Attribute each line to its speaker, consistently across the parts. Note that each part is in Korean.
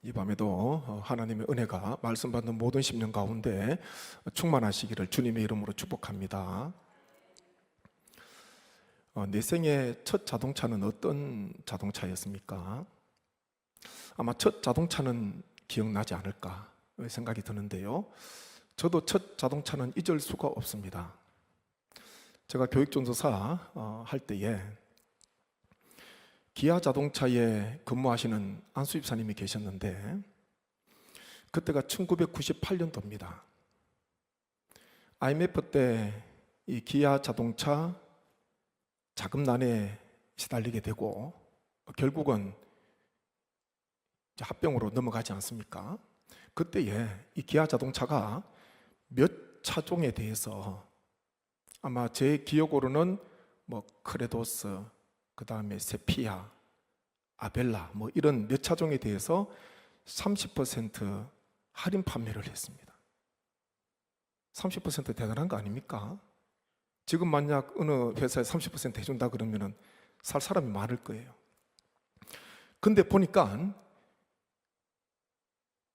Speaker 1: 이 밤에도 하나님의 은혜가 말씀 받는 모든 심령 가운데 충만하시기를 주님의 이름으로 축복합니다. 내 생의 첫 자동차는 어떤 자동차였습니까? 아마 첫 자동차는 기억나지 않을까 생각이 드는데요. 저도 첫 자동차는 잊을 수가 없습니다. 제가 교육전도사 할 때에 기아 자동차에 근무하시는 안수 집사님이 계셨는데 그때가 1998년도입니다. IMF 때 이 기아 자동차 자금난에 시달리게 되고 결국은 이제 합병으로 넘어가지 않습니까? 그때에 이 기아 자동차가 몇 차종에 대해서 아마 제 기억으로는 크레도스, 그 다음에 세피아, 아벨라 이런 몇 차종에 대해서 30% 할인 판매를 했습니다. 30% 대단한 거 아닙니까? 지금 만약 어느 회사에 30% 해준다 그러면 살 사람이 많을 거예요. 근데 보니까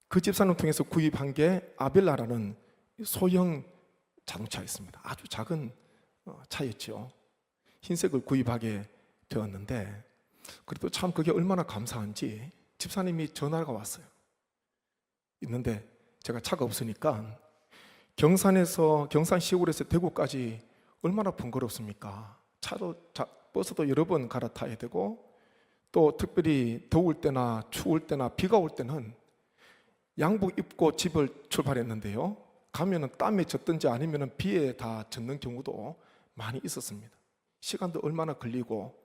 Speaker 1: 그 집사님 통해서 구입한 게 아벨라라는 소형 자동차였습니다. 아주 작은 차였죠. 흰색을 구입하게 되었는데 그래도 참 그게 얼마나 감사한지 집사님이 전화가 왔어요. 있는데 제가 차가 없으니까 경산 시골에서 대구까지 얼마나 번거롭습니까? 버스도 여러 번 갈아타야 되고 또 특별히 더울 때나 추울 때나 비가 올 때는 양복 입고 집을 출발했는데요. 가면은 땀에 젖든지 아니면 비에 다 젖는 경우도 많이 있었습니다. 시간도 얼마나 걸리고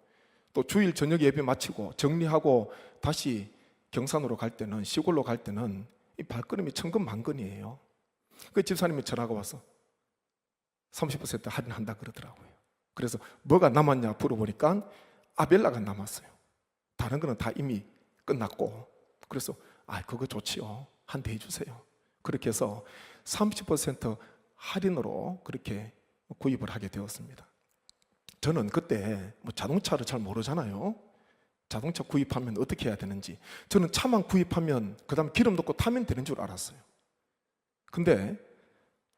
Speaker 1: 또 주일 저녁 예배 마치고 정리하고 다시 경산으로 갈 때는, 시골로 갈 때는 이 발걸음이 천근만근이에요. 그 집사님이 전화가 와서 30% 할인한다 그러더라고요. 그래서 뭐가 남았냐 물어보니까 아벨라가 남았어요. 다른 거는 다 이미 끝났고, 그래서 그거 좋지요, 한 대 해주세요. 그렇게 해서 30% 할인으로 그렇게 구입을 하게 되었습니다. 저는 그때 자동차를 잘 모르잖아요. 자동차 구입하면 어떻게 해야 되는지. 저는 차만 구입하면 그 다음 기름 넣고 타면 되는 줄 알았어요. 근데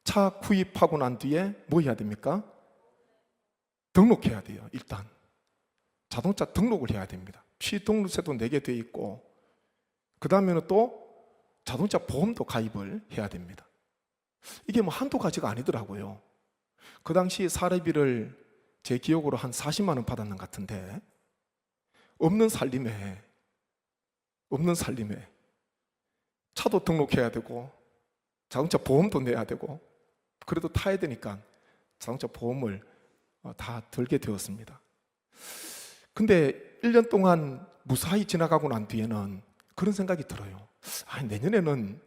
Speaker 1: 차 구입하고 난 뒤에 뭐 해야 됩니까? 등록해야 돼요. 일단 자동차 등록을 해야 됩니다. 취등록세도 내게 돼 있고 그 다음에는 또 자동차 보험도 가입을 해야 됩니다. 이게 한두 가지가 아니더라고요. 그 당시 사례비를 제 기억으로 한 40만 원 받았는 것 같은데 없는 살림에 차도 등록해야 되고 자동차 보험도 내야 되고 그래도 타야 되니까 자동차 보험을 다 들게 되었습니다. 근데 1년 동안 무사히 지나가고 난 뒤에는 그런 생각이 들어요. 내년에는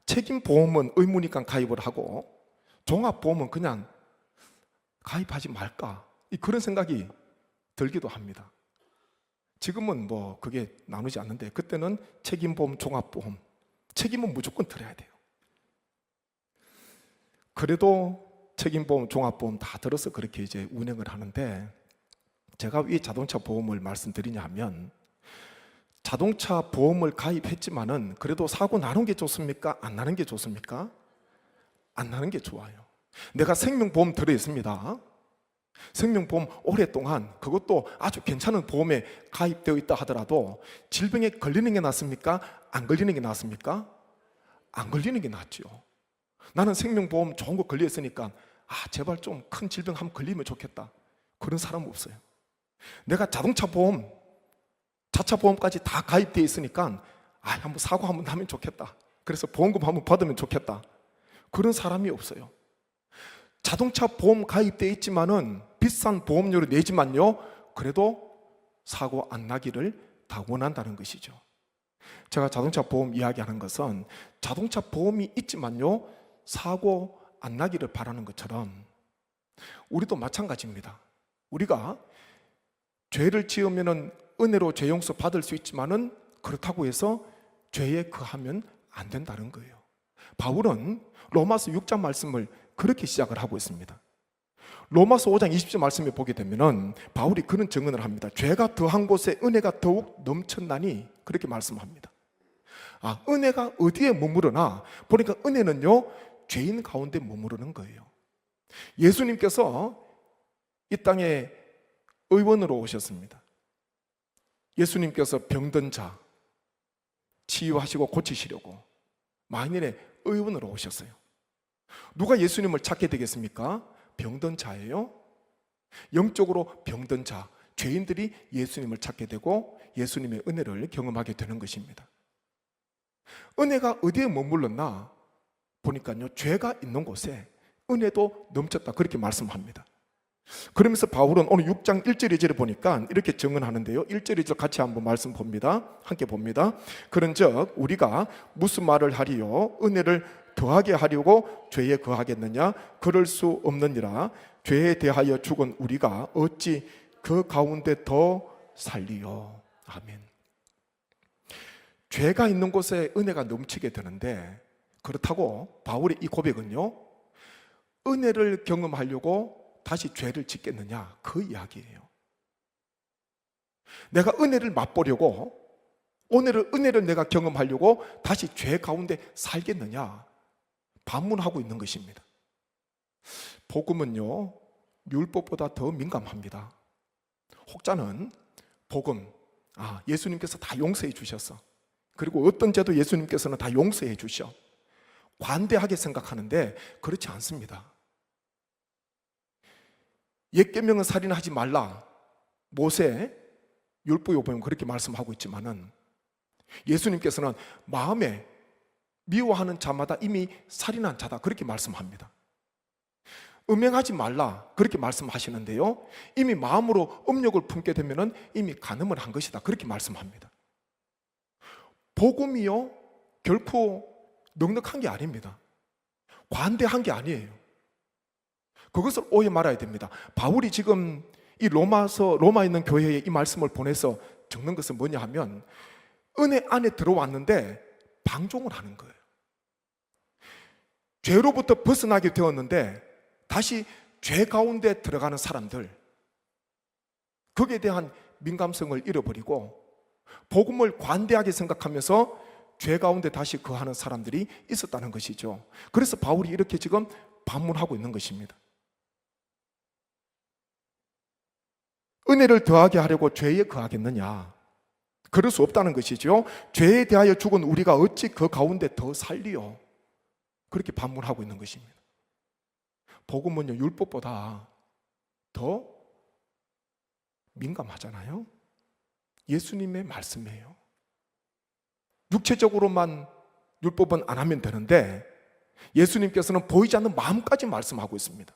Speaker 1: 책임보험은 의무니까 가입을 하고 종합보험은 그냥 가입하지 말까, 그런 생각이 들기도 합니다. 지금은 그게 나누지 않는데 그때는 책임보험, 종합보험, 책임은 무조건 들어야 돼요. 그래도 책임보험, 종합보험 다 들어서 그렇게 이제 운행을 하는데, 제가 왜 자동차 보험을 말씀드리냐 하면, 자동차 보험을 가입했지만은 그래도 사고 나는 게 좋습니까? 안 나는 게 좋습니까? 안 나는 게 좋아요. 내가 생명보험 들어있습니다. 생명보험 오랫동안, 그것도 아주 괜찮은 보험에 가입되어 있다 하더라도 질병에 걸리는 게 낫습니까? 안 걸리는 게 낫습니까? 안 걸리는 게 낫죠. 나는 생명보험 좋은 거 걸려있으니까 제발 좀 큰 질병 한번 걸리면 좋겠다, 그런 사람 없어요. 내가 자동차 보험, 자차 보험까지 다 가입되어 있으니까 한번 사고 한번 나면 좋겠다, 그래서 보험금 한번 받으면 좋겠다, 그런 사람이 없어요. 자동차 보험 가입되어 있지만은 비싼 보험료를 내지만요, 그래도 사고 안 나기를 다 원한다는 것이죠. 제가 자동차 보험 이야기하는 것은 자동차 보험이 있지만요, 사고 안 나기를 바라는 것처럼 우리도 마찬가지입니다. 우리가 죄를 지으면 은혜로 죄 용서 받을 수 있지만은 그렇다고 해서 죄에 거하면 안 된다는 거예요. 바울은 로마서 6장 말씀을 그렇게 시작을 하고 있습니다. 로마서 5장 20절 말씀에 보게 되면은 바울이 그런 증언을 합니다. 죄가 더한 곳에 은혜가 더욱 넘쳤나니, 그렇게 말씀합니다. 은혜가 어디에 머무르나 보니까 은혜는요, 죄인 가운데 머무르는 거예요. 예수님께서 이 땅에 의원으로 오셨습니다. 예수님께서 병든 자 치유하시고 고치시려고 만인의 의원으로 오셨어요. 누가 예수님을 찾게 되겠습니까? 병든 자예요. 영적으로 병든 자, 죄인들이 예수님을 찾게 되고 예수님의 은혜를 경험하게 되는 것입니다. 은혜가 어디에 머물렀나 보니까요, 죄가 있는 곳에 은혜도 넘쳤다, 그렇게 말씀합니다. 그러면서 바울은 오늘 6장 1절 2절을 보니까 이렇게 증언하는데요, 1절 2절 같이 한번 말씀 봅니다. 함께 봅니다. 그런즉 우리가 무슨 말을 하리요? 은혜를 더하게 하려고 죄에 거하겠느냐? 그럴 수 없느니라. 죄에 대하여 죽은 우리가 어찌 그 가운데 더 살리요? 아멘. 죄가 있는 곳에 은혜가 넘치게 되는데, 그렇다고 바울의 이 고백은요, 은혜를 경험하려고 다시 죄를 짓겠느냐, 그 이야기예요. 내가 은혜를 맛보려고, 은혜를 내가 경험하려고 다시 죄 가운데 살겠느냐, 반문하고 있는 것입니다. 복음은요, 율법보다 더 민감합니다. 혹자는 복음, 예수님께서 다 용서해 주셨어, 그리고 어떤 죄도 예수님께서는 다 용서해 주셔, 관대하게 생각하는데 그렇지 않습니다. 옛 계명은 살인하지 말라, 모세 율법에 보면 그렇게 말씀하고 있지만은 예수님께서는 마음에 미워하는 자마다 이미 살인한 자다, 그렇게 말씀합니다. 음행하지 말라, 그렇게 말씀하시는데요, 이미 마음으로 음욕을 품게 되면은 이미 간음을 한 것이다, 그렇게 말씀합니다. 복음이요, 결코 넉넉한 게 아닙니다. 관대한 게 아니에요. 그것을 오해 말아야 됩니다. 바울이 지금 이 로마에 있는 교회에 이 말씀을 보내서 적는 것은 뭐냐 하면, 은혜 안에 들어왔는데 방종을 하는 거예요. 죄로부터 벗어나게 되었는데 다시 죄 가운데 들어가는 사람들, 거기에 대한 민감성을 잃어버리고 복음을 관대하게 생각하면서 죄 가운데 다시 거하는 사람들이 있었다는 것이죠. 그래서 바울이 이렇게 지금 반문하고 있는 것입니다. 은혜를 더하게 하려고 죄에 거하겠느냐? 그럴 수 없다는 것이죠. 죄에 대하여 죽은 우리가 어찌 그 가운데 더 살리요? 그렇게 반문하고 있는 것입니다. 복음은요, 율법보다 더 민감하잖아요. 예수님의 말씀이에요. 육체적으로만 율법은 안 하면 되는데 예수님께서는 보이지 않는 마음까지 말씀하고 있습니다.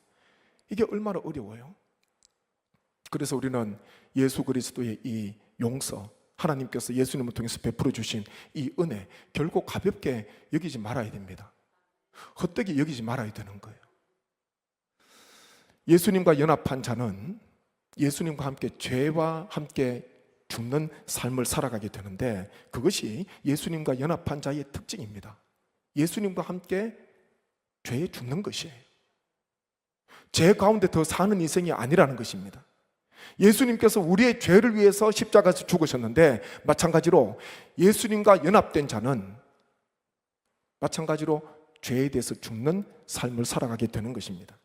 Speaker 1: 이게 얼마나 어려워요. 그래서 우리는 예수 그리스도의 이 용서, 하나님께서 예수님을 통해서 베풀어 주신 이 은혜, 결코 가볍게 여기지 말아야 됩니다. 헛되게 여기지 말아야 되는 거예요. 예수님과 연합한 자는 예수님과 함께 죄와 함께 죽는 삶을 살아가게 되는데, 그것이 예수님과 연합한 자의 특징입니다. 예수님과 함께 죄에 죽는 것이에요. 죄 가운데 더 사는 인생이 아니라는 것입니다. 예수님께서 우리의 죄를 위해서 십자가에서 죽으셨는데, 마찬가지로 예수님과 연합된 자는 마찬가지로 죄에 대해서 죽는 삶을 살아가게 되는 것입니다.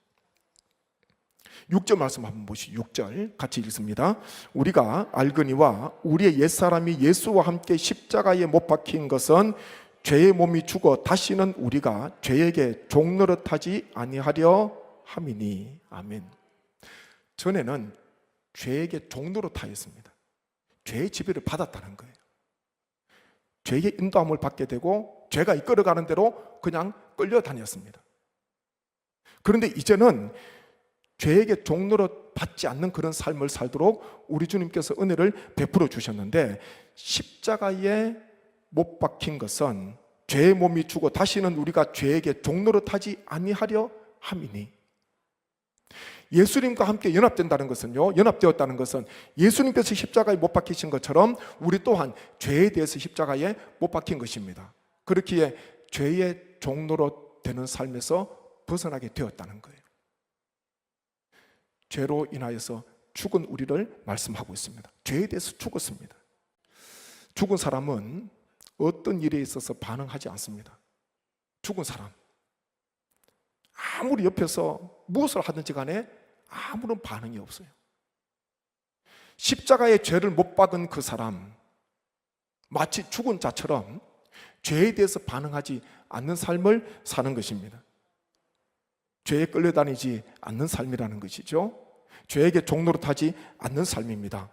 Speaker 1: 6절 말씀 한번 보시죠. 6절 같이 읽습니다. 우리가 알거니와 우리의 옛사람이 예수와 함께 십자가에 못 박힌 것은 죄의 몸이 죽어 다시는 우리가 죄에게 종노릇하지 아니하려 함이니. 아멘. 전에는 죄에게 종노릇하였습니다. 죄의 지배를 받았다는 거예요. 죄의 인도함을 받게 되고 죄가 이끌어가는 대로 그냥 끌려다녔습니다. 그런데 이제는 죄에게 종노릇 받지 않는 그런 삶을 살도록 우리 주님께서 은혜를 베풀어 주셨는데, 십자가에 못 박힌 것은 죄의 몸이 죽어 다시는 우리가 죄에게 종노릇하지 아니하려 함이니. 예수님과 함께 연합된다는 것은요, 연합되었다는 것은 예수님께서 십자가에 못 박히신 것처럼 우리 또한 죄에 대해서 십자가에 못 박힌 것입니다. 그렇기에 죄의 종노릇 되는 삶에서 벗어나게 되었다는 거예요. 죄로 인하여서 죽은 우리를 말씀하고 있습니다. 죄에 대해서 죽었습니다. 죽은 사람은 어떤 일에 있어서 반응하지 않습니다. 죽은 사람, 아무리 옆에서 무엇을 하든지 간에 아무런 반응이 없어요. 십자가의 죄를 못 박은 그 사람, 마치 죽은 자처럼 죄에 대해서 반응하지 않는 삶을 사는 것입니다. 죄에 끌려다니지 않는 삶이라는 것이죠. 죄에게 종노릇하지 않는 삶입니다.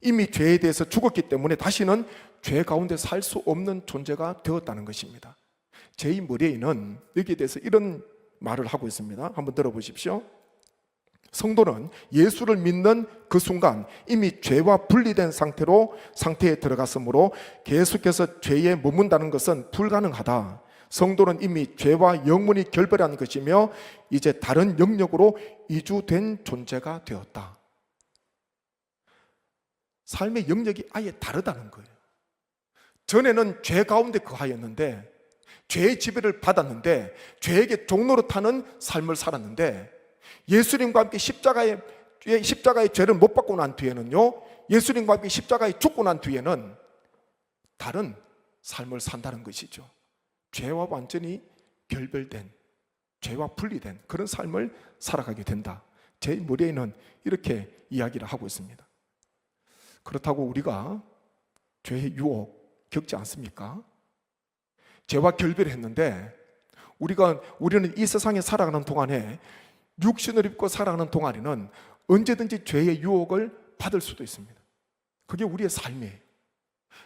Speaker 1: 이미 죄에 대해서 죽었기 때문에 다시는 죄 가운데 살 수 없는 존재가 되었다는 것입니다. 제이 머레이는 여기에 대해서 이런 말을 하고 있습니다. 한번 들어보십시오. 성도는 예수를 믿는 그 순간 이미 죄와 분리된 상태에 들어갔으므로 계속해서 죄에 머문다는 것은 불가능하다. 성도는 이미 죄와 영원히 결별한 것이며 이제 다른 영역으로 이주된 존재가 되었다. 삶의 영역이 아예 다르다는 거예요. 전에는 죄 가운데 거하였는데, 죄의 지배를 받았는데, 죄에게 종노릇하는 삶을 살았는데, 예수님과 함께 십자가의 죄를 못 받고 난 뒤에는요, 예수님과 함께 십자가에 죽고 난 뒤에는 다른 삶을 산다는 것이죠. 죄와 완전히 결별된, 죄와 분리된 그런 삶을 살아가게 된다. 제 머리에는 이렇게 이야기를 하고 있습니다. 그렇다고 우리가 죄의 유혹 겪지 않습니까? 죄와 결별했는데 우리는 이 세상에 살아가는 동안에, 육신을 입고 살아가는 동안에는 언제든지 죄의 유혹을 받을 수도 있습니다. 그게 우리의 삶이에요.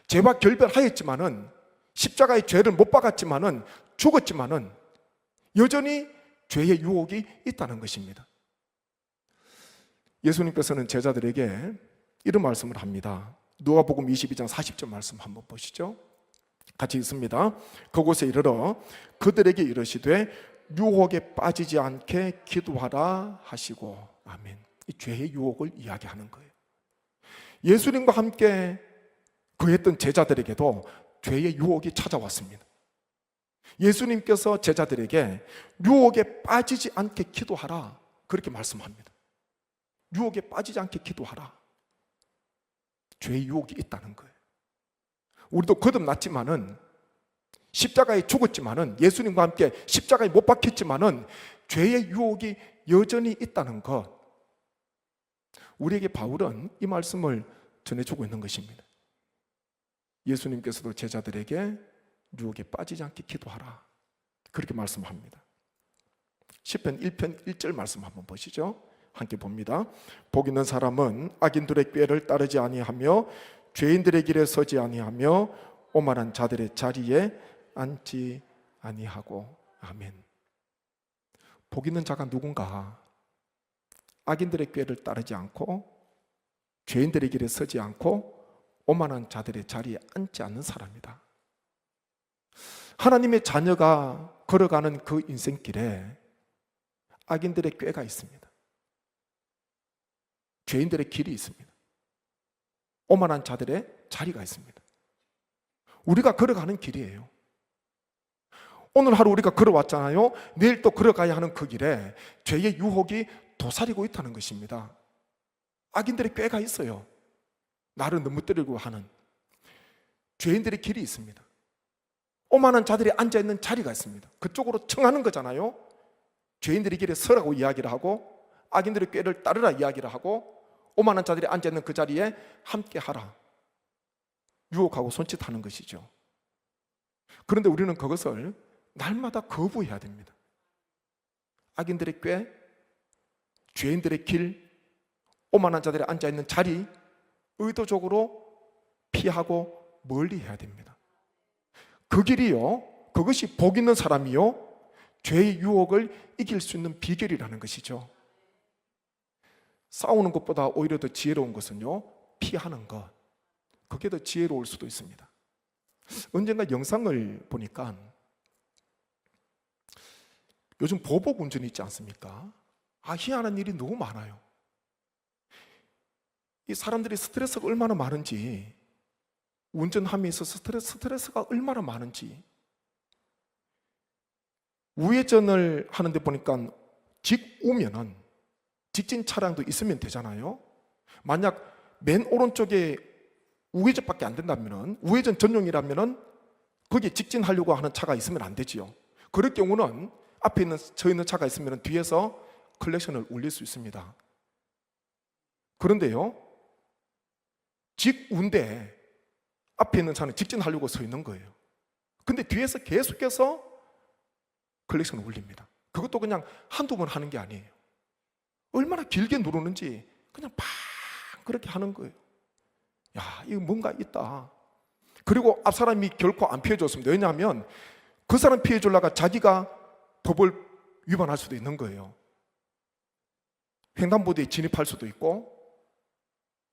Speaker 1: 죄와 결별하였지만은, 십자가의 죄를 못 박았지만은, 죽었지만은 여전히 죄의 유혹이 있다는 것입니다. 예수님께서는 제자들에게 이런 말씀을 합니다. 누가복음 22장 40절 말씀 한번 보시죠. 같이 읽습니다. 그곳에 이르러 그들에게 이르시되 유혹에 빠지지 않게 기도하라 하시고. 아멘. 이 죄의 유혹을 이야기하는 거예요. 예수님과 함께 거했던 제자들에게도 죄의 유혹이 찾아왔습니다. 예수님께서 제자들에게 유혹에 빠지지 않게 기도하라, 그렇게 말씀합니다. 유혹에 빠지지 않게 기도하라. 죄의 유혹이 있다는 거예요. 우리도 거듭났지만은, 십자가에 죽었지만은, 예수님과 함께 십자가에 못 박혔지만은 죄의 유혹이 여전히 있다는 것, 우리에게 바울은 이 말씀을 전해주고 있는 것입니다. 예수님께서도 제자들에게 유혹에 빠지지 않게 기도하라, 그렇게 말씀합니다. 시편 1편 1절 말씀 한번 보시죠. 함께 봅니다. 복 있는 사람은 악인들의 꾀를 따르지 아니하며 죄인들의 길에 서지 아니하며 오만한 자들의 자리에 앉지 아니하고. 아멘. 복 있는 자가 누군가? 악인들의 꾀를 따르지 않고 죄인들의 길에 서지 않고 오만한 자들의 자리에 앉지 않는 사람이다. 하나님의 자녀가 걸어가는 그 인생길에 악인들의 꾀가 있습니다. 죄인들의 길이 있습니다. 오만한 자들의 자리가 있습니다. 우리가 걸어가는 길이에요. 오늘 하루 우리가 걸어왔잖아요. 내일 또 걸어가야 하는 그 길에 죄의 유혹이 도사리고 있다는 것입니다. 악인들의 꾀가 있어요. 나를 넘어뜨리려고 하는 죄인들의 길이 있습니다. 오만한 자들이 앉아있는 자리가 있습니다. 그쪽으로 청하는 거잖아요. 죄인들의 길에 서라고 이야기를 하고, 악인들의 꾀를 따르라 이야기를 하고, 오만한 자들이 앉아있는 그 자리에 함께 하라, 유혹하고 손짓하는 것이죠. 그런데 우리는 그것을 날마다 거부해야 됩니다. 악인들의 꾀, 죄인들의 길, 오만한 자들이 앉아있는 자리, 의도적으로 피하고 멀리 해야 됩니다. 그 길이요, 그것이 복 있는 사람이요, 죄의 유혹을 이길 수 있는 비결이라는 것이죠. 싸우는 것보다 오히려 더 지혜로운 것은요, 피하는 것, 그게 더 지혜로울 수도 있습니다. 언젠가 영상을 보니까 요즘 보복 운전이 있지 않습니까? 희한한 일이 너무 많아요. 이 사람들이 스트레스가 얼마나 많은지, 운전함에 있어서 스트레스가 얼마나 많은지, 우회전을 하는데 보니까 직우면은 직진 차량도 있으면 되잖아요. 만약 맨 오른쪽에 우회전밖에 안 된다면은, 우회전 전용이라면은 거기에 직진하려고 하는 차가 있으면 안 되지요. 그럴 경우는 앞에 서 있는 차가 있으면 뒤에서 클렉션을 울릴 수 있습니다. 그런데요, 직우인데 앞에 있는 차는 직진하려고 서 있는 거예요. 근데 뒤에서 계속해서 클렉션을 울립니다. 그것도 그냥 한두 번 하는 게 아니에요. 얼마나 길게 누르는지 그냥 팍 그렇게 하는 거예요. 야, 이거 뭔가 있다. 그리고 앞 사람이 결코 안 피해줬습니다. 왜냐하면 그 사람 피해주려고 자기가 법을 위반할 수도 있는 거예요. 횡단보도에 진입할 수도 있고.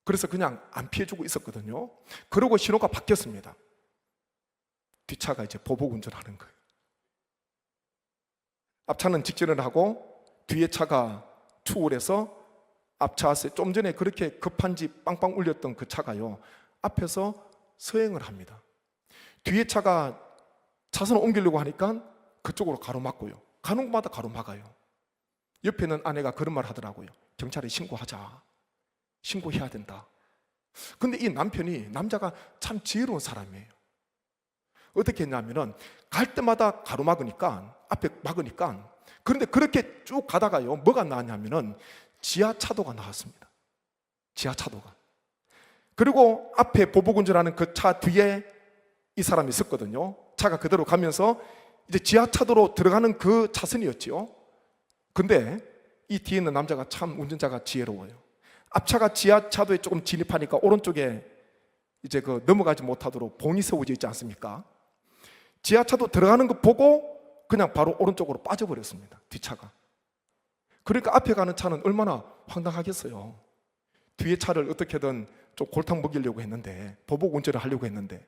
Speaker 1: 그래서 그냥 안 피해주고 있었거든요. 그러고 신호가 바뀌었습니다. 뒷차가 이제 보복 운전하는 거예요. 앞차는 직진을 하고 뒤에 차가 추월해서 앞차세 좀 전에 그렇게 급한지 빵빵 울렸던 그 차가요, 앞에서 서행을 합니다. 뒤에 차가 차선을 옮기려고 하니까 그쪽으로 가로막고요. 가는 곳마다 가로막아요. 옆에는 아내가 그런 말 하더라고요. 경찰에 신고하자. 신고해야 된다. 근데 이 남자가 참 지혜로운 사람이에요. 어떻게 했냐면은 갈 때마다 가로막으니까, 앞에 막으니까, 그런데 그렇게 쭉 가다가요, 뭐가 나왔냐면은 지하차도가 나왔습니다. 지하차도가. 그리고 앞에 보복운전하는 그 차 뒤에 이 사람이 있었거든요. 차가 그대로 가면서 이제 지하차도로 들어가는 그 차선이었지요. 근데 이 뒤에 있는 남자가 참 운전자가 지혜로워요. 앞차가 지하차도에 조금 진입하니까 오른쪽에 이제 그 넘어가지 못하도록 봉이 세워져 있지 않습니까? 지하차도 들어가는 거 보고 그냥 바로 오른쪽으로 빠져버렸습니다. 뒷차가. 그러니까 앞에 가는 차는 얼마나 황당하겠어요. 뒤에 차를 어떻게든 좀 골탕 먹이려고 했는데, 보복 운전을 하려고 했는데,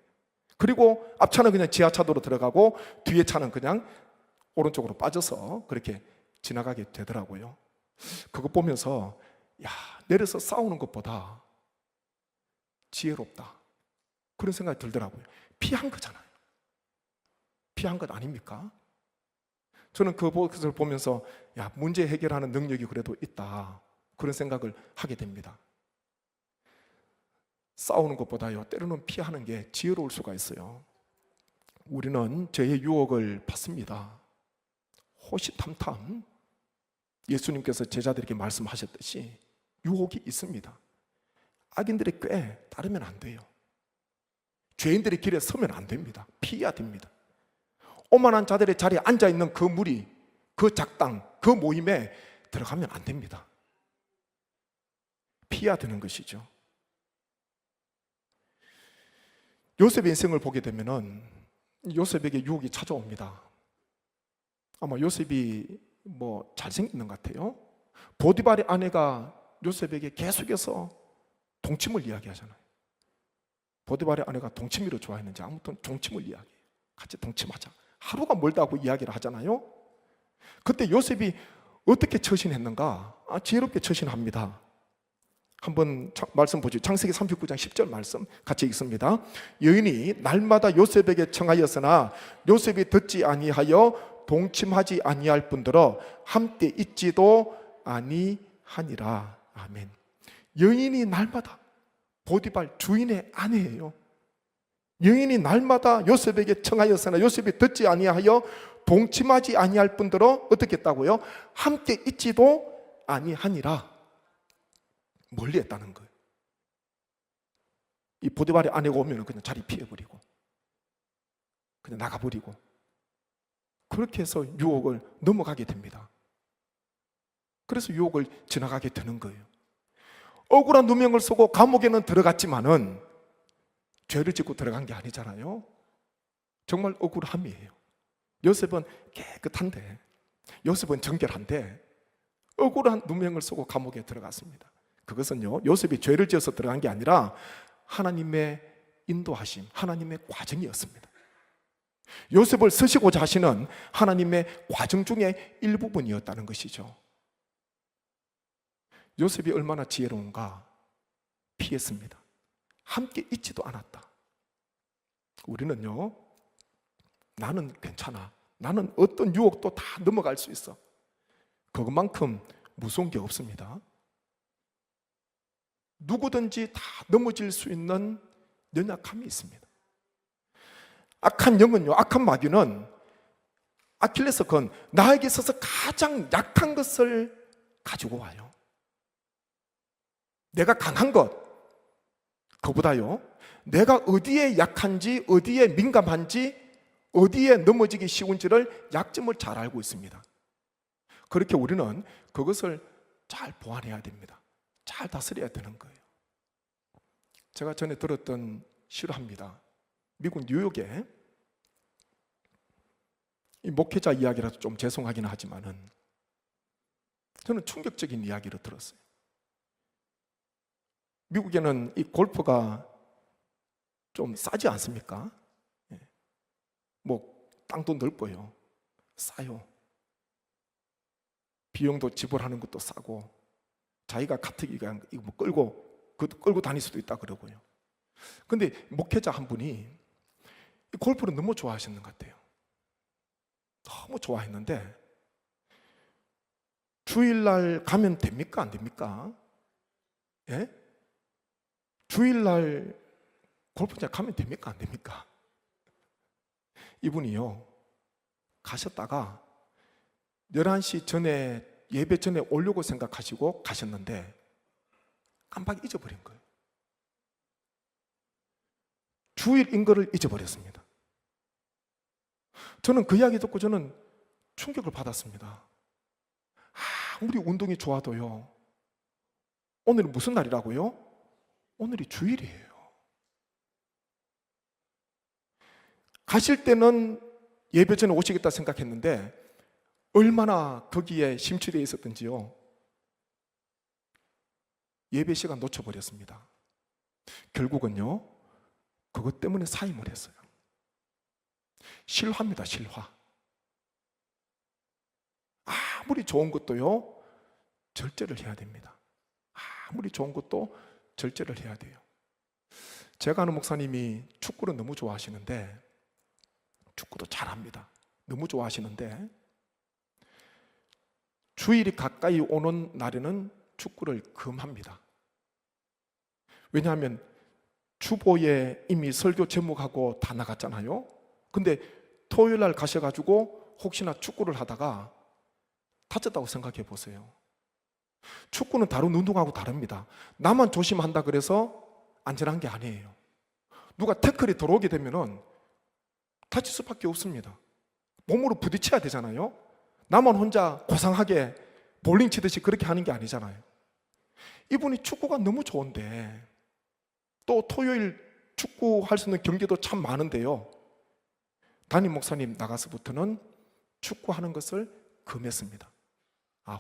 Speaker 1: 그리고 앞차는 그냥 지하차도로 들어가고 뒤에 차는 그냥 오른쪽으로 빠져서 그렇게 지나가게 되더라고요. 그거 보면서 야, 내려서 싸우는 것보다 지혜롭다, 그런 생각이 들더라고요. 피한 거잖아요. 피한 것 아닙니까? 저는 그것을 보면서 야, 문제 해결하는 능력이 그래도 있다, 그런 생각을 하게 됩니다. 싸우는 것보다요, 때로는 피하는 게 지혜로울 수가 있어요. 우리는 죄의 유혹을 받습니다. 호시탐탐 예수님께서 제자들에게 말씀하셨듯이 유혹이 있습니다. 악인들의 꾀에 따르면 안 돼요. 죄인들의 길에 서면 안 됩니다. 피해야 됩니다. 오만한 자들의 자리에 앉아있는 그 무리, 그 작당, 그 모임에 들어가면 안 됩니다. 피해야 되는 것이죠. 요셉의 인생을 보게 되면은 요셉에게 유혹이 찾아옵니다. 아마 요셉이 뭐 잘생긴 것 같아요. 보디발의 아내가 요셉에게 계속해서 동침을 이야기하잖아요. 보디발의 아내가 동치미를 좋아했는지 아무튼 동침을 이야기해요. 같이 동침하자. 하루가 멀다고 이야기를 하잖아요. 그때 요셉이 어떻게 처신했는가? 지혜롭게 처신합니다. 한번 말씀 보죠. 창세기 39장 10절 말씀 같이 읽습니다. 여인이 날마다 요셉에게 청하였으나 요셉이 듣지 아니하여 동침하지 아니할 뿐더러 함께 있지도 아니하니라. 아멘. 여인이 날마다, 보디발 주인의 아내예요. 여인이 날마다 요셉에게 청하였으나 요셉이 듣지 아니하여 동침하지 아니할 뿐더러 어떻게 했다고요? 함께 있지도 아니하니라. 멀리 했다는 거예요. 이 보디발의 아내가 오면 그냥 자리 피해버리고 그냥 나가버리고 그렇게 해서 유혹을 넘어가게 됩니다. 그래서 유혹을 지나가게 되는 거예요. 억울한 누명을 쓰고 감옥에는 들어갔지만은 죄를 짓고 들어간 게 아니잖아요. 정말 억울함이에요. 요셉은 깨끗한데, 요셉은 정결한데 억울한 누명을 쓰고 감옥에 들어갔습니다. 그것은요, 요셉이 죄를 지어서 들어간 게 아니라 하나님의 인도하심, 하나님의 과정이었습니다. 요셉을 쓰시고자 하시는 하나님의 과정 중에 일부분이었다는 것이죠. 요셉이 얼마나 지혜로운가? 피했습니다. 함께 있지도 않았다. 우리는요, 나는 괜찮아, 나는 어떤 유혹도 다 넘어갈 수 있어, 그것만큼 무서운 게 없습니다. 누구든지 다 넘어질 수 있는 연약함이 있습니다. 악한 영은요, 악한 마귀는 아킬레스건 나에게 있어서 가장 약한 것을 가지고 와요. 내가 강한 것, 그보다요, 내가 어디에 약한지, 어디에 민감한지, 어디에 넘어지기 쉬운지를 약점을 잘 알고 있습니다. 그렇게 우리는 그것을 잘 보완해야 됩니다. 잘 다스려야 되는 거예요. 제가 전에 들었던 실화입니다. 미국 뉴욕에 이 목회자 이야기라서 좀 죄송하기는 하지만은 저는 충격적인 이야기를 들었어요. 미국에는 이 골프가 좀 싸지 않습니까? 뭐 땅도 넓고요, 싸요. 비용도 지불하는 것도 싸고, 자기가 카트기가 이거 뭐 끌고 다닐 수도 있다 그러고요. 근데 목회자 한 분이 이 골프를 너무 좋아하시는 것 같아요. 너무 좋아했는데 주일날 가면 됩니까? 안 됩니까? 예? 주일날 골프장 가면 됩니까? 안 됩니까? 이분이요, 가셨다가 11시 전에, 예배 전에 오려고 생각하시고 가셨는데 깜빡 잊어버린 거예요. 주일인 거를 잊어버렸습니다. 저는 그 이야기 듣고 저는 충격을 받았습니다. 아무리 운동이 좋아도요, 오늘은 무슨 날이라고요? 오늘이 주일이에요. 가실 때는 예배 전에 오시겠다 생각했는데 얼마나 거기에 심취되어 있었던지요, 예배 시간 놓쳐버렸습니다. 결국은요, 그것 때문에 사임을 했어요. 실화입니다, 실화. 아무리 좋은 것도요, 절제를 해야 됩니다. 아무리 좋은 것도 절제를 해야 돼요. 제가 아는 목사님이 축구를 너무 좋아하시는데, 축구도 잘합니다. 너무 좋아하시는데 주일이 가까이 오는 날에는 축구를 금합니다. 왜냐하면 주보에 이미 설교 제목하고 다 나갔잖아요. 근데 토요일 날 가셔가지고 혹시나 축구를 하다가 다쳤다고 생각해 보세요. 축구는 다른 운동하고 다릅니다. 나만 조심한다 그래서 안전한 게 아니에요. 누가 태클이 들어오게 되면은 다칠 수밖에 없습니다. 몸으로 부딪혀야 되잖아요. 나만 혼자 고상하게 볼링 치듯이 그렇게 하는 게 아니잖아요. 이분이 축구가 너무 좋은데, 또 토요일 축구할 수 있는 경기도 참 많은데요, 담임 목사님 나가서부터는 축구하는 것을 금했습니다.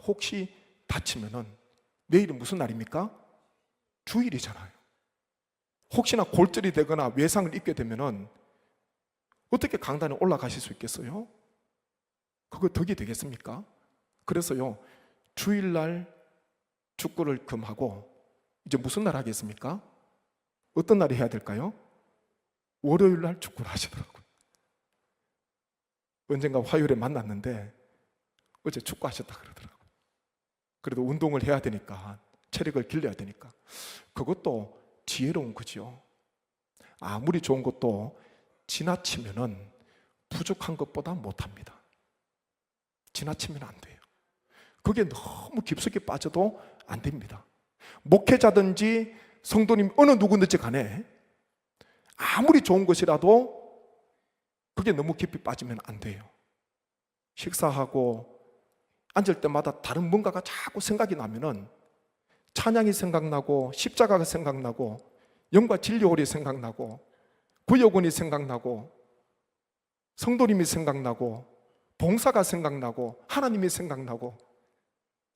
Speaker 1: 혹시 다치면은 내일이 무슨 날입니까? 주일이잖아요. 혹시나 골절이 되거나 외상을 입게 되면은 어떻게 강단에 올라가실 수 있겠어요? 그거 덕이 되겠습니까? 그래서요, 주일날 축구를 금하고 이제 무슨 날 하겠습니까? 어떤 날에 해야 될까요? 월요일날 축구를 하시더라고요. 언젠가 화요일에 만났는데 어제 축구하셨다 그러더라고요. 그래도 운동을 해야 되니까, 체력을 길러야 되니까. 그것도 지혜로운 거죠. 아무리 좋은 것도 지나치면은 부족한 것보다 못합니다. 지나치면 안 돼요. 그게 너무 깊숙이 빠져도 안 됩니다. 목회자든지 성도님 어느 누구든지 간에 아무리 좋은 것이라도 그게 너무 깊이 빠지면 안 돼요. 식사하고 앉을 때마다 다른 뭔가가 자꾸 생각이 나면은 찬양이 생각나고 십자가가 생각나고 영과 진리홀이 생각나고 구역원이 생각나고 성도님이 생각나고 봉사가 생각나고 하나님이 생각나고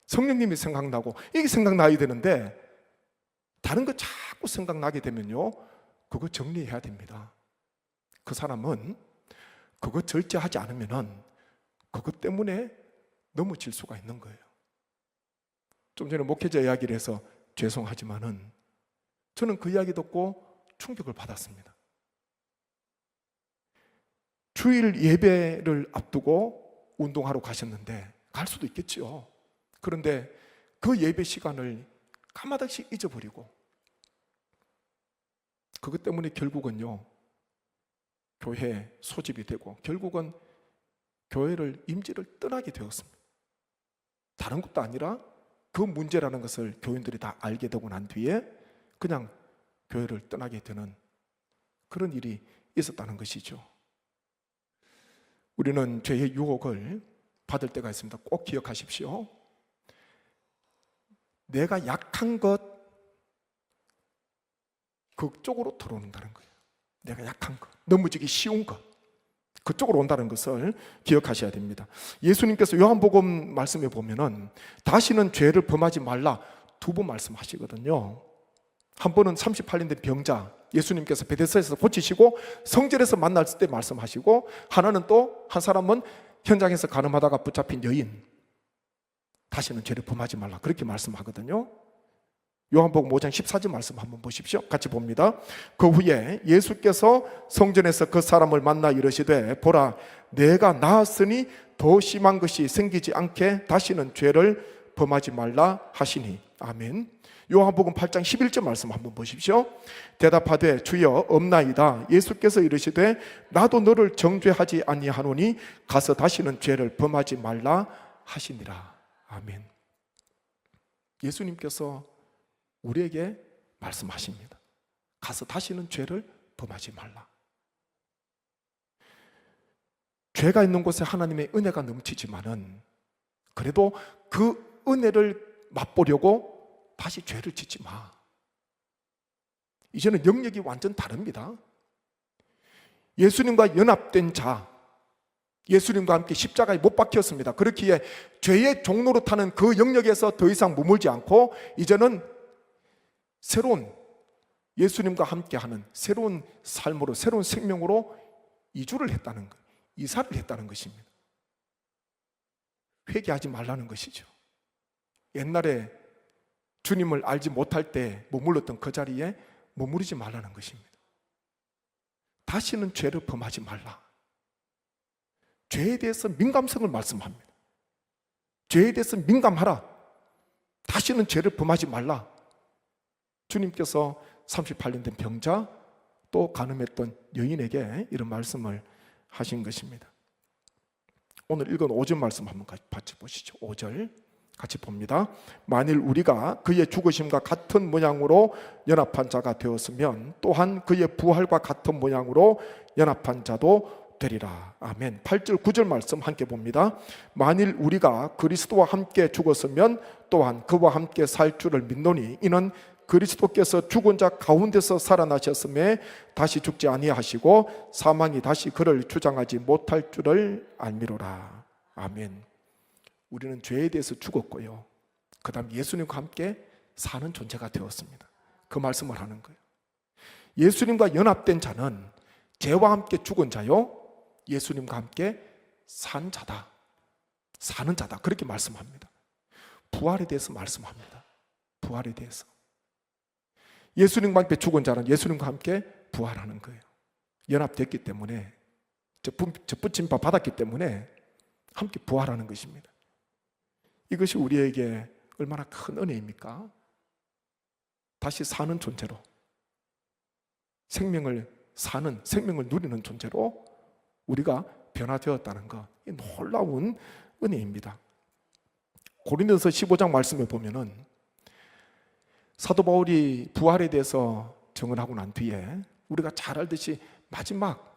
Speaker 1: 성령님이 생각나고 이게 생각나야 되는데, 다른 거 자꾸 생각나게 되면요, 그거 정리해야 됩니다. 그 사람은 그거 절제하지 않으면은 그것 때문에 넘어질 수가 있는 거예요. 좀 전에 목회자 이야기를 해서 죄송하지만은 저는 그 이야기 듣고 충격을 받았습니다. 주일 예배를 앞두고 운동하러 가셨는데, 갈 수도 있겠죠. 그런데 그 예배 시간을 까마득히 잊어버리고 그것 때문에 결국은요, 교회 소집이 되고 결국은 교회를 임지를 떠나게 되었습니다. 다른 것도 아니라 그 문제라는 것을 교인들이 다 알게 되고 난 뒤에 그냥 교회를 떠나게 되는 그런 일이 있었다는 것이죠. 우리는 죄의 유혹을 받을 때가 있습니다. 꼭 기억하십시오. 내가 약한 것, 그쪽으로 들어온다는 거예요. 내가 약한 것, 넘어지기 쉬운 것, 그쪽으로 온다는 것을 기억하셔야 됩니다. 예수님께서 요한복음 말씀에 보면은 다시는 죄를 범하지 말라 2번 말씀하시거든요. 한 번은 38년 된 병자 예수님께서 베데스다에서 고치시고 성전에서 만났을 때 말씀하시고, 하나는 또 한 사람은 현장에서 간음하다가 붙잡힌 여인, 다시는 죄를 범하지 말라 그렇게 말씀하거든요. 요한복음 5장 14절 말씀 한번 보십시오. 같이 봅니다. 그 후에 예수께서 성전에서 그 사람을 만나 이르시되 보라, 내가 나았으니 더 심한 것이 생기지 않게 다시는 죄를 범하지 말라 하시니. 아멘. 요한복음 8장 11절 말씀 한번 보십시오. 대답하되 주여 없나이다. 예수께서 이르시되 나도 너를 정죄하지 아니하노니 가서 다시는 죄를 범하지 말라 하시니라. 아멘. 예수님께서 우리에게 말씀하십니다. 가서 다시는 죄를 범하지 말라. 죄가 있는 곳에 하나님의 은혜가 넘치지만은 그래도 그 은혜를 맛보려고 다시 죄를 짓지 마. 이제는 영역이 완전 다릅니다. 예수님과 연합된 자, 예수님과 함께 십자가에 못 박혔습니다. 그렇기에 죄의 종로로 타는 그 영역에서 더 이상 머물지 않고 이제는 새로운 예수님과 함께하는 새로운 삶으로, 새로운 생명으로 이주를 했다는 것, 이사를 했다는 것입니다. 회개하지 말라는 것이죠. 옛날에 주님을 알지 못할 때 머물렀던 그 자리에 머무르지 말라는 것입니다. 다시는 죄를 범하지 말라. 죄에 대해서 민감성을 말씀합니다. 죄에 대해서 민감하라. 다시는 죄를 범하지 말라. 주님께서 38년 된 병자, 또 간음했던 여인에게 이런 말씀을 하신 것입니다. 오늘 읽은 5절 말씀 한번 같이 보시죠. 5절 같이 봅니다. 만일 우리가 그의 죽으심과 같은 모양으로 연합한 자가 되었으면 또한 그의 부활과 같은 모양으로 연합한 자도 되리라. 아멘. 8절 9절 말씀 함께 봅니다. 만일 우리가 그리스도와 함께 죽었으면 또한 그와 함께 살 줄을 믿노니 이는 그리스도께서 죽은 자 가운데서 살아나셨음에 다시 죽지 아니하시고 사망이 다시 그를 주장하지 못할 줄을 알미로라. 아멘. 우리는 죄에 대해서 죽었고요, 그 다음 예수님과 함께 사는 존재가 되었습니다. 그 말씀을 하는 거예요. 예수님과 연합된 자는 죄와 함께 죽은 자요, 예수님과 함께 산 자다, 사는 자다, 그렇게 말씀합니다. 부활에 대해서 말씀합니다. 부활에 대해서 예수님과 함께 죽은 자는 예수님과 함께 부활하는 거예요. 연합됐기 때문에, 접붙임바 받았기 때문에 함께 부활하는 것입니다. 이것이 우리에게 얼마나 큰 은혜입니까? 다시 사는 존재로, 생명을 사는, 생명을 누리는 존재로 우리가 변화되었다는 것, 이 놀라운 은혜입니다. 고린도서 15장 말씀에 보면은 사도 바울이 부활에 대해서 증언하고 난 뒤에 우리가 잘 알듯이 마지막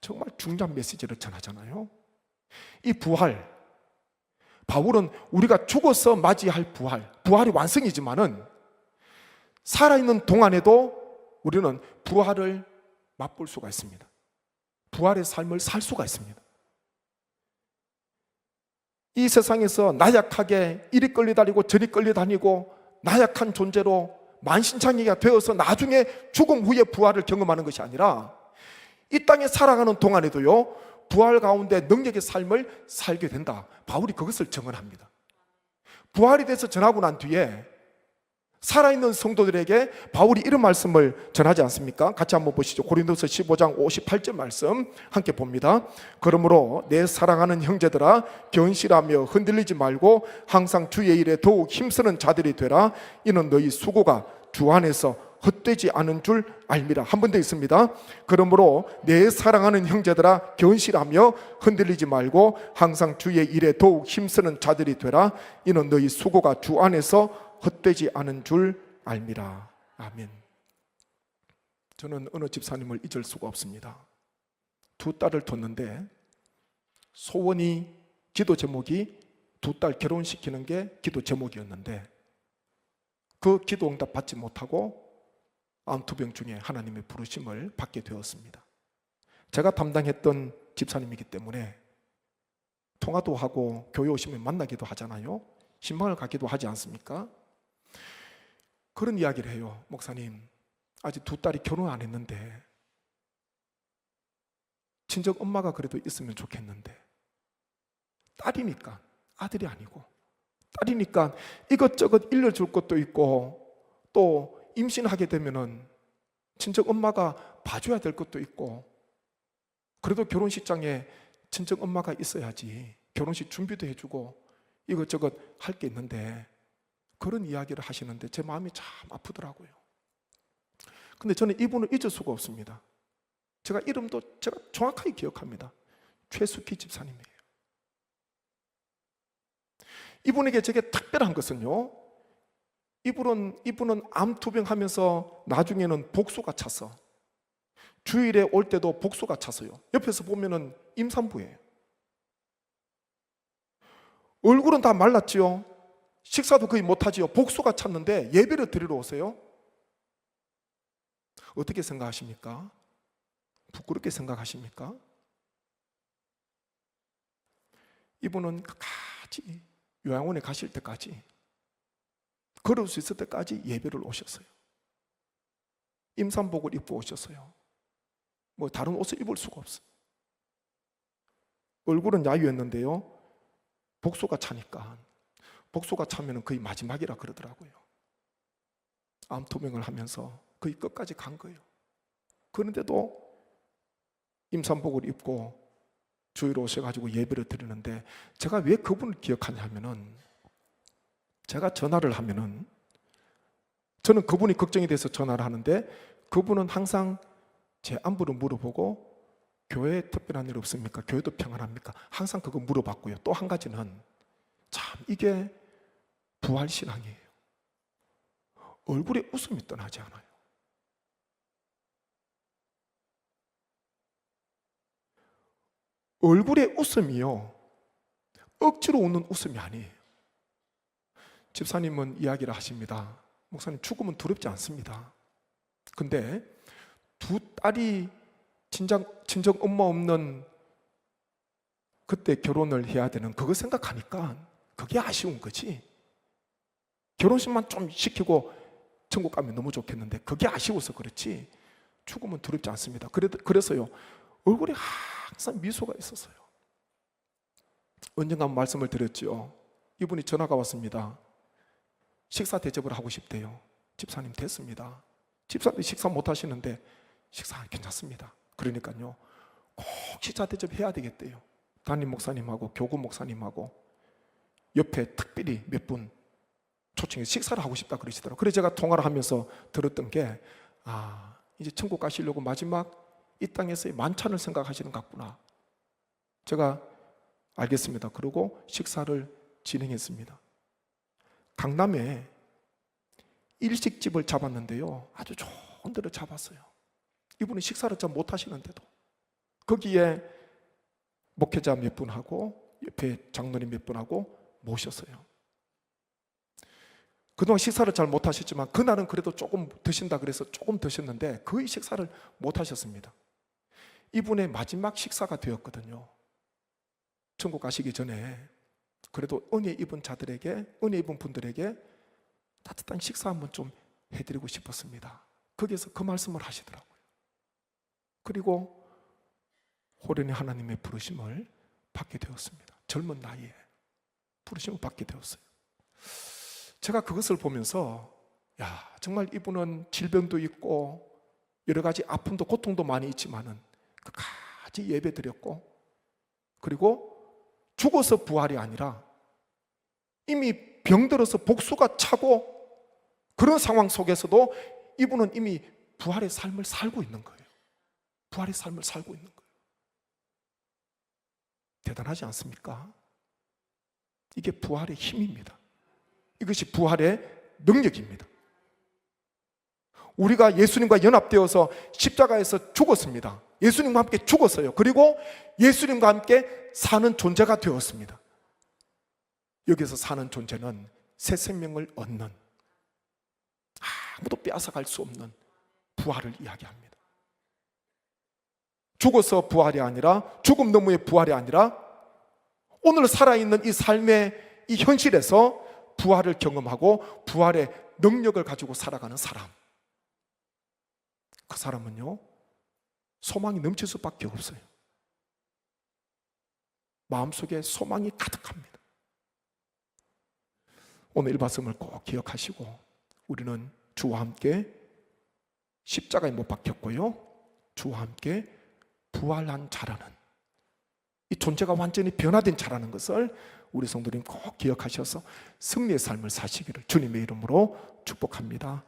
Speaker 1: 정말 중요한 메시지를 전하잖아요. 이 부활, 바울은 우리가 죽어서 맞이할 부활이 완성이지만은 살아있는 동안에도 우리는 부활을 맛볼 수가 있습니다. 부활의 삶을 살 수가 있습니다. 이 세상에서 나약하게 이리 끌려다니고 저리 끌려다니고 나약한 존재로 만신창이가 되어서 나중에 죽음 후에 부활을 경험하는 것이 아니라 이 땅에 살아가는 동안에도요, 부활 가운데 능력의 삶을 살게 된다. 바울이 그것을 증언합니다. 부활에 대해서 전하고 난 뒤에 살아있는 성도들에게 바울이 이런 말씀을 전하지 않습니까? 같이 한번 보시죠. 고린도서 15장 58절 말씀 함께 봅니다. 그러므로 내 사랑하는 형제들아, 견실하며 흔들리지 말고 항상 주의 일에 더욱 힘쓰는 자들이 되라. 이는 너희 수고가 주 안에서 헛되지 않은 줄 알미라. 한 번 더 있습니다. 그러므로 내 사랑하는 형제들아 견실하며 흔들리지 말고 항상 주의 일에 더욱 힘쓰는 자들이 되라. 이는 너희 수고가 주 안에서 헛되지 않은 줄 알미라. 아멘. 저는 어느 집사님을 잊을 수가 없습니다. 두 딸을 뒀는데 소원이, 기도 제목이 두 딸 결혼시키는 게 기도 제목이었는데 그 기도 응답 받지 못하고 암투병 중에 하나님의 부르심을 받게 되었습니다. 제가 담당했던 집사님이기 때문에 통화도 하고 교회 오시면 만나기도 하잖아요. 신방을 가기도 하지 않습니까? 그런 이야기를 해요. 목사님, 아직 두 딸이 결혼 안 했는데 친정 엄마가 그래도 있으면 좋겠는데, 딸이니까, 아들이 아니고 딸이니까 이것저것 일러줄 것도 있고 또 임신하게 되면은 친정 엄마가 봐줘야 될 것도 있고, 그래도 결혼식장에 친정 엄마가 있어야지 결혼식 준비도 해주고 이것저것 할 게 있는데, 그런 이야기를 하시는데 제 마음이 참 아프더라고요. 근데 저는 이분을 잊을 수가 없습니다. 제가 이름도 제가 정확하게 기억합니다. 최숙희 집사님이에요. 이분에게 제게 특별한 것은요, 이분은 암투병하면서 나중에는 복수가 차서 주일에 올 때도 복수가 차서요. 옆에서 보면은 임산부예요. 얼굴은 다 말랐지요. 식사도 거의 못하지요. 복수가 찼는데 예배를 드리러 오세요. 어떻게 생각하십니까? 부끄럽게 생각하십니까? 이분은 끝까지 요양원에 가실 때까지, 걸을 수 있을 때까지 예배를 오셨어요. 임산복을 입고 오셨어요. 뭐 다른 옷을 입을 수가 없어요. 얼굴은 야유했는데요, 복수가 차니까, 복수가 차면 거의 마지막이라 그러더라고요. 암투병을 하면서 거의 끝까지 간 거예요. 그런데도 임산복을 입고 주일에 오셔가지고 예배를 드리는데, 제가 왜 그분을 기억하냐면은, 제가 전화를 하면은, 저는 그분이 걱정이 돼서 전화를 하는데 그분은 항상 제 안부를 물어보고, 교회에 특별한 일 없습니까? 교회도 평안합니까? 항상 그거 물어봤고요. 또 한 가지는, 참 이게 부활신앙이에요. 얼굴에 웃음이 떠나지 않아요. 얼굴에 웃음이요, 억지로 웃는 웃음이 아니에요. 집사님은 이야기를 하십니다. 목사님, 죽음은 두렵지 않습니다. 근데 두 딸이 친정 엄마 없는 그때 결혼을 해야 되는 그거 생각하니까 그게 아쉬운 거지. 결혼식만 좀 시키고 천국 가면 너무 좋겠는데 그게 아쉬워서 그렇지 죽음은 두렵지 않습니다. 그래서요, 얼굴에 항상 미소가 있었어요. 언젠가 말씀을 드렸지요. 이분이 전화가 왔습니다. 식사 대접을 하고 싶대요. 집사님, 됐습니다. 집사님 식사 못 하시는데 식사 괜찮습니다. 그러니까요, 꼭 식사 대접해야 되겠대요. 담임 목사님하고 교구 목사님하고 옆에 특별히 몇 분 초청해서 식사를 하고 싶다 그러시더라고요. 그래서 제가 통화를 하면서 들었던 게, 이제 천국 가시려고 마지막 이 땅에서의 만찬을 생각하시는 것 같구나. 제가 알겠습니다. 그러고 식사를 진행했습니다. 강남에 일식집을 잡았는데요, 아주 좋은 데를 잡았어요. 이분이 식사를 잘 못하시는데도 거기에 목회자 몇 분하고 옆에 장로님 몇 분하고 모셨어요. 그동안 식사를 잘 못하셨지만 그날은 그래도 조금 드신다 그래서 조금 드셨는데 거의 식사를 못하셨습니다. 이분의 마지막 식사가 되었거든요. 천국 가시기 전에 그래도 은혜 입은 자들에게, 은혜 입은 분들에게 따뜻한 식사 한번 좀 해드리고 싶었습니다. 거기에서 그 말씀을 하시더라고요. 그리고 호련히 하나님의 부르심을 받게 되었습니다. 젊은 나이에 부르심을 받게 되었어요. 제가 그것을 보면서, 정말 이분은 질병도 있고 여러 가지 아픔도 고통도 많이 있지만은 끝까지 예배 드렸고, 그리고 죽어서 부활이 아니라 이미 병들어서 복수가 차고 그런 상황 속에서도 이분은 이미 부활의 삶을 살고 있는 거예요. 부활의 삶을 살고 있는 거예요. 대단하지 않습니까? 이게 부활의 힘입니다. 이것이 부활의 능력입니다. 우리가 예수님과 연합되어서 십자가에서 죽었습니다. 예수님과 함께 죽었어요. 그리고 예수님과 함께 사는 존재가 되었습니다. 여기서 사는 존재는 새 생명을 얻는, 아무도 빼앗아갈 수 없는 부활을 이야기합니다. 죽어서 부활이 아니라, 죽음 너머의 부활이 아니라 오늘 살아있는 이 삶의 이 현실에서 부활을 경험하고 부활의 능력을 가지고 살아가는 사람, 그 사람은요 소망이 넘칠 수밖에 없어요. 마음속에 소망이 가득합니다. 오늘 이 말씀을 꼭 기억하시고, 우리는 주와 함께 십자가에 못 박혔고요, 주와 함께 부활한 자라는, 이 존재가 완전히 변화된 자라는 것을 우리 성도님 꼭 기억하셔서 승리의 삶을 사시기를 주님의 이름으로 축복합니다.